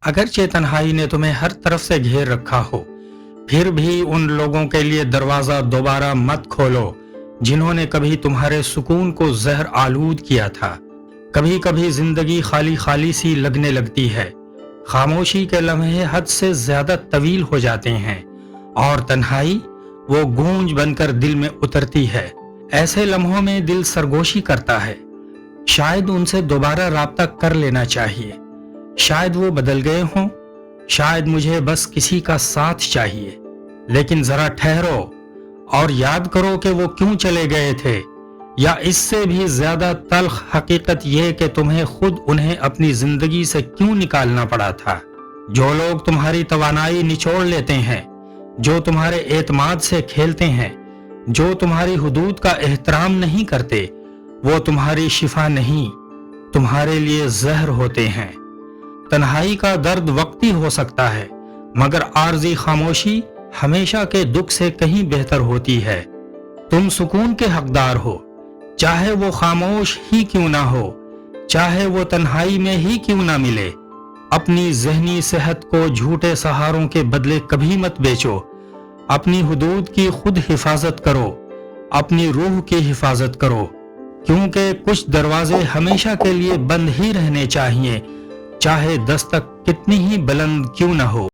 अगरचे तन्हाई ने तुम्हें हर तरफ से घेर रखा हो, फिर भी उन लोगों के लिए दरवाजा दोबारा मत खोलो जिन्होंने कभी तुम्हारे सुकून को जहर आलूद किया था। कभी कभी जिंदगी खाली खाली सी लगने लगती है, खामोशी के लम्हे हद से ज्यादा तवील हो जाते हैं और तन्हाई वो गूंज बनकर दिल में उतरती है। ऐसे लम्हों में दिल सरगोशी करता है, शायद उनसे दोबारा राब्ता कर लेना चाहिए। शायद वो बदल गए हों, शायद मुझे बस किसी का साथ चाहिए। लेकिन जरा ठहरो और याद करो कि वो क्यों चले गए थे, या इससे भी ज्यादा तल्ख हकीकत यह कि तुम्हें खुद उन्हें अपनी जिंदगी से क्यों निकालना पड़ा था। जो लोग तुम्हारी तवानाई निचोड़ लेते हैं, जो तुम्हारे एतमाद से खेलते हैं, जो तुम्हारी हुदूद का एहतराम नहीं करते, वो तुम्हारी शिफा नहीं, तुम्हारे लिए जहर होते हैं। तन्हाई का दर्द वक्ती हो सकता है, मगर आर्जी खामोशी हमेशा के दुख से कहीं बेहतर होती है। तुम सुकून के हकदार हो, चाहे वो खामोश ही क्यों ना हो, चाहे वो तन्हाई में ही क्यों ना मिले। अपनी जहनी सेहत को झूठे सहारों के बदले कभी मत बेचो। अपनी हुदूद की खुद हिफाजत करो, अपनी रूह की हिफाजत करो, क्योंकि कुछ दरवाजे हमेशा के लिए बंद ही रहने चाहिए, चाहे दस्तक कितनी ही बुलंद क्यों न हो।